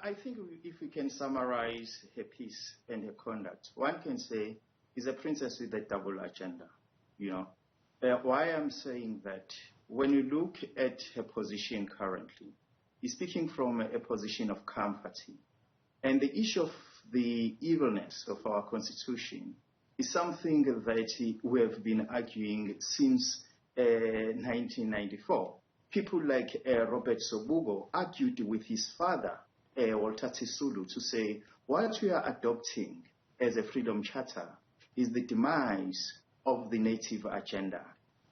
I think if we can summarize her piece and her conduct, one can say is a princess with a double agenda. Why I'm saying that, when you look at her position currently, is speaking from a position of comfort. And the issue of the evilness of our constitution is something that we have been arguing since 1994. People like Robert Sobukwe argued with his father, Walter Sisulu, to say what we are adopting as a freedom charter is the demise of the native agenda.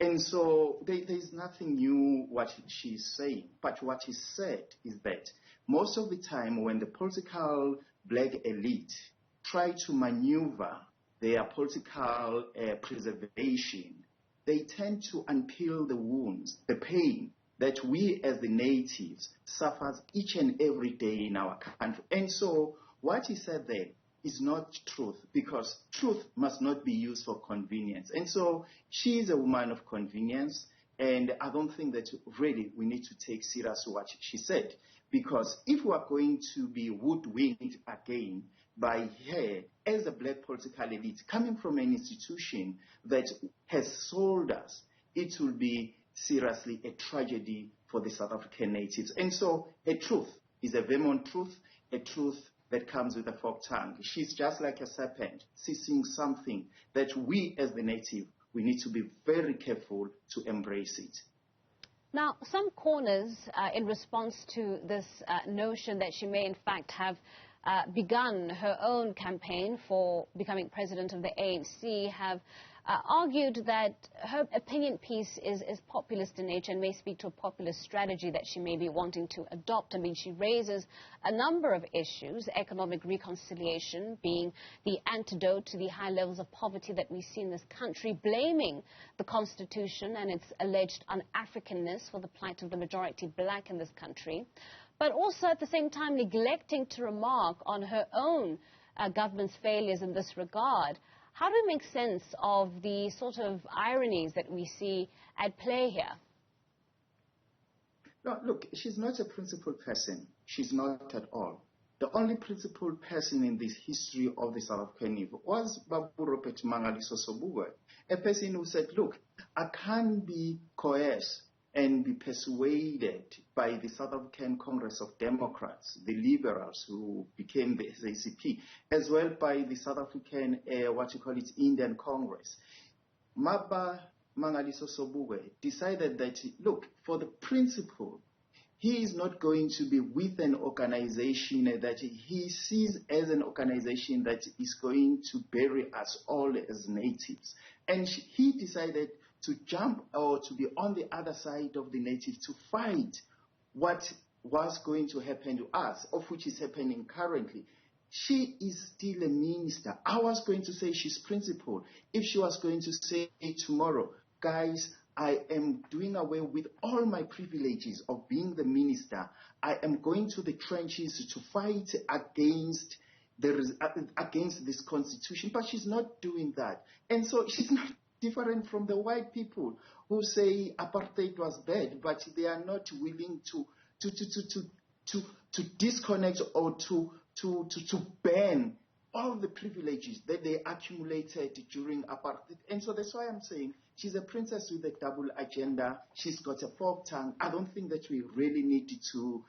And so there is nothing new what she's saying, but what is said is that most of the time when the political black elite try to maneuver their political preservation, they tend to unpeel the wounds, the pain that we as the natives suffers each and every day in our country. And so what he said there is not truth, because truth must not be used for convenience. And so she is a woman of convenience, and I don't think that really we need to take serious what she said, because if we are going to be woodwinked again by her as a black political elite coming from an institution that has sold us, it will be seriously a tragedy for the South African natives. And so a truth is a Vermont truth, a truth that comes with a forked tongue. She's just like a serpent, seizing something that we as the native, we need to be very careful to embrace it. Now, some corners in response to this notion that she may in fact have begun her own campaign for becoming president of the ANC have argued that her opinion piece is populist in nature and may speak to a populist strategy that she may be wanting to adopt. I mean, she raises a number of issues, economic reconciliation being the antidote to the high levels of poverty that we see in this country, blaming the Constitution and its alleged un-Africanness for the plight of the majority black in this country, but also at the same time neglecting to remark on her own government's failures in this regard. How do we make sense of the sort of ironies that we see at play here? No, look, she's not a principled person. She's not at all. The only principled person in this history of the South African was Babu Robert Mangaliso Sobukwe, a person who said, look, I can't be coerced and be persuaded by the South African Congress of Democrats, the liberals who became the SACP, as well by the South African, Indian Congress. Maba Mangaliso Sobukwe decided that, look, for the principle, he is not going to be with an organization that he sees as an organization that is going to bury us all as natives. And he decided to jump or to be on the other side of the natives to fight what was going to happen to us, of which is happening currently. She is still a minister. I was going to say she's principled. If she was going to say tomorrow, guys, I am doing away with all my privileges of being the minister, I am going to the trenches to fight against this constitution, but she's not doing that. And so she's not different from the white people who say apartheid was bad, but they are not willing to disconnect or to ban all the privileges that they accumulated during apartheid. And so that's why I'm saying she's a princess with a double agenda. She's got a forked tongue. I don't think that we really need to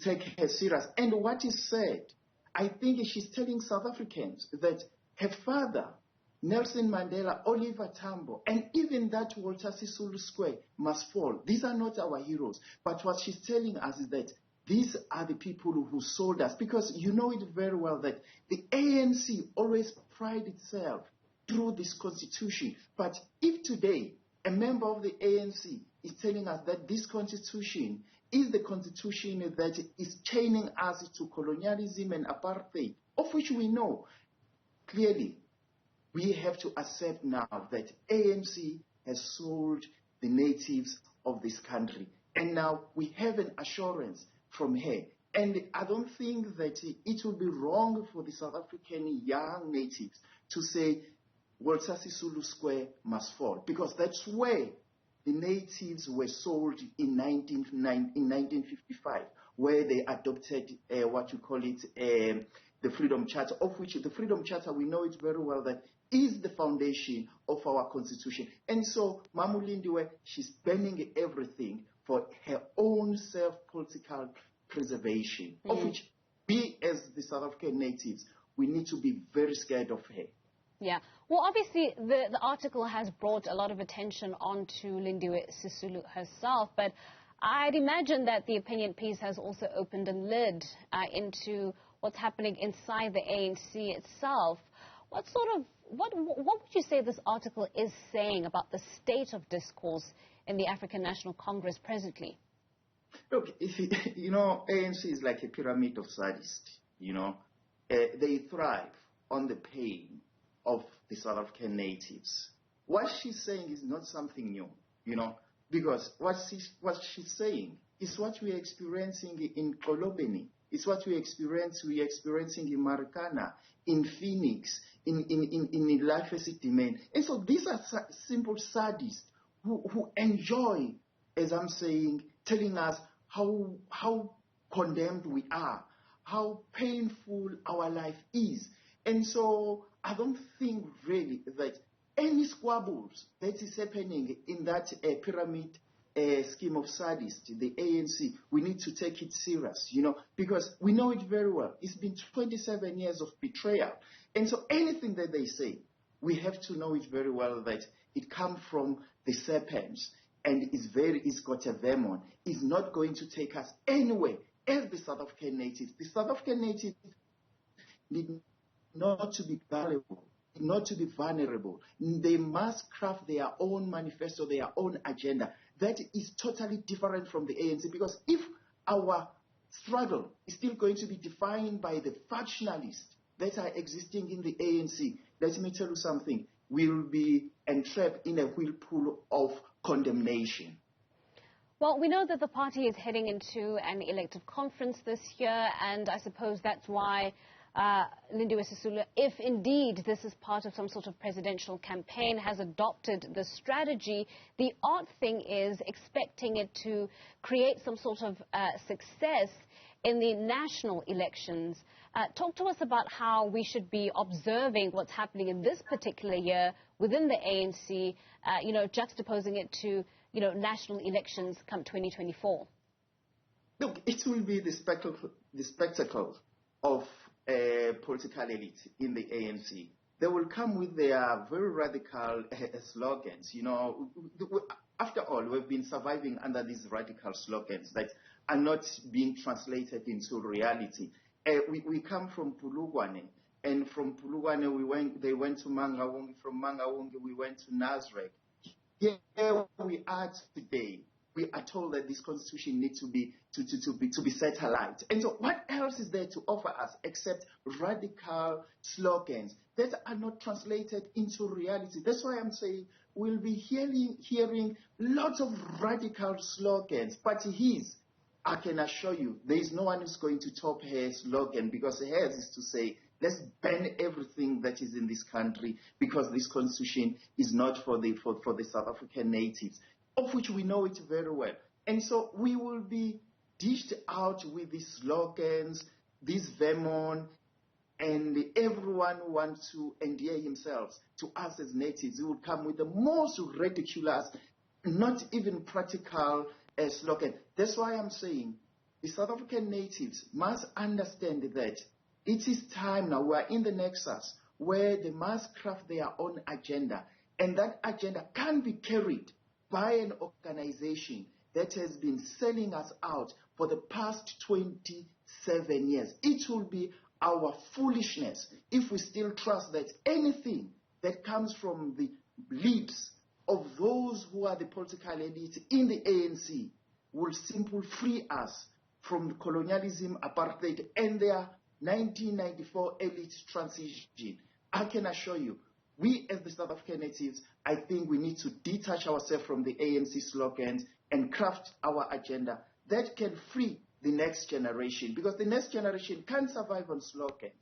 take her serious. And what is said, I think she's telling South Africans that her father, Nelson Mandela, Oliver Tambo, and even that Walter Sisulu Square must fall. These are not our heroes. But what she's telling us is that these are the people who sold us, because you know it very well that the ANC always pride itself through this constitution. But if today a member of the ANC is telling us that this constitution is the constitution that is chaining us to colonialism and apartheid, of which we know clearly, we have to accept now that ANC has sold the natives of this country. And now we have an assurance from her. And I don't think that it will be wrong for the South African young natives to say Walter Sisulu Square must fall, because that's where the natives were sold in 1955. where they adopted what you call it, the Freedom Charter, of which the Freedom Charter, we know it very well, that is the foundation of our constitution. And so Mamu Lindiwe, she's burning everything for her own self-political preservation, of which we as the South African natives, we need to be very scared of her. Yeah. Well, obviously, the article has brought a lot of attention onto Lindiwe Sisulu herself, but I'd imagine that the opinion piece has also opened a lid into what's happening inside the ANC itself. What would you say this article is saying about the state of discourse in the African National Congress presently? Look, ANC is like a pyramid of sadists, They thrive on the pain of the South African natives. What she's saying is not something new, because what she's saying is what we're experiencing in Kolobeni. It's what we're experiencing in Marikana, in Phoenix, in Life as it Domain. And so these are simple sadists who enjoy, as I'm saying, telling us how condemned we are, how painful our life is. And so I don't think really that any squabbles that is happening in that pyramid scheme of sadists, the ANC, we need to take it serious, because we know it very well. It's been 27 years of betrayal. And so anything that they say, we have to know it very well that it comes from the serpents and it's got a venom. It's not going to take us anywhere as the South African natives. The South African natives need not to be valuable, not to be vulnerable. They must craft their own manifesto, their own agenda. That is totally different from the ANC, because if our struggle is still going to be defined by the factionalists that are existing in the ANC, let me tell you something, we will be entrapped in a whirlpool of condemnation. Well, we know that the party is heading into an elective conference this year, and I suppose that's why Lindiwe Sisulu, if indeed this is part of some sort of presidential campaign, has adopted the strategy. The odd thing is expecting it to create some sort of success in the national elections. Talk to us about how we should be observing what's happening in this particular year within the ANC, juxtaposing it to, national elections come 2024. Look, it will be the spectacle of political elite in the ANC. They will come with their very radical slogans. After all, we've been surviving under these radical slogans that are not being translated into reality. We come from Pulugwane, and from Pulugwane they went to Mangaung. From Mangaung we went to Nazareth. Here we are today. We are told that this constitution needs to be set alight. And so what else is there to offer us except radical slogans that are not translated into reality? That's why I'm saying we'll be hearing lots of radical slogans, but I can assure you, there is no one who's going to top her slogan, because hers is to say, let's ban everything that is in this country because this constitution is not for the South African natives, of which we know it very well. And so we will be dished out with these slogans, this venom, and everyone who wants to endear himself to us as natives, will come with the most ridiculous, not even practical slogan. That's why I'm saying the South African natives must understand that it is time now. We are in the nexus where they must craft their own agenda, and that agenda can be carried by an organization that has been selling us out for the past 27 years. It will be our foolishness if we still trust that anything that comes from the lips of those who are the political elite in the ANC will simply free us from colonialism, apartheid, and their 1994 elite transition. I can assure you, we as the South African natives, I think we need to detach ourselves from the ANC slogans and craft our agenda that can free the next generation, because the next generation can't survive on slogans.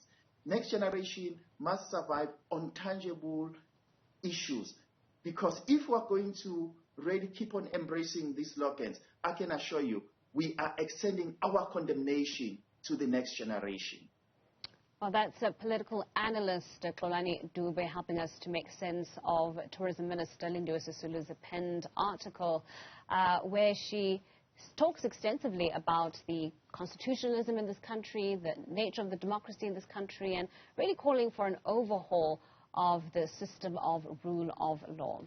Next generation must survive on tangible issues, because if we're going to really keep on embracing these slogans, I can assure you, we are extending our condemnation to the next generation. Well, that's a political analyst, Xolani Dube, helping us to make sense of Tourism Minister Lindiwe Sisulu's penned article, where she talks extensively about the constitutionalism in this country, the nature of the democracy in this country, and really calling for an overhaul of the system of rule of law.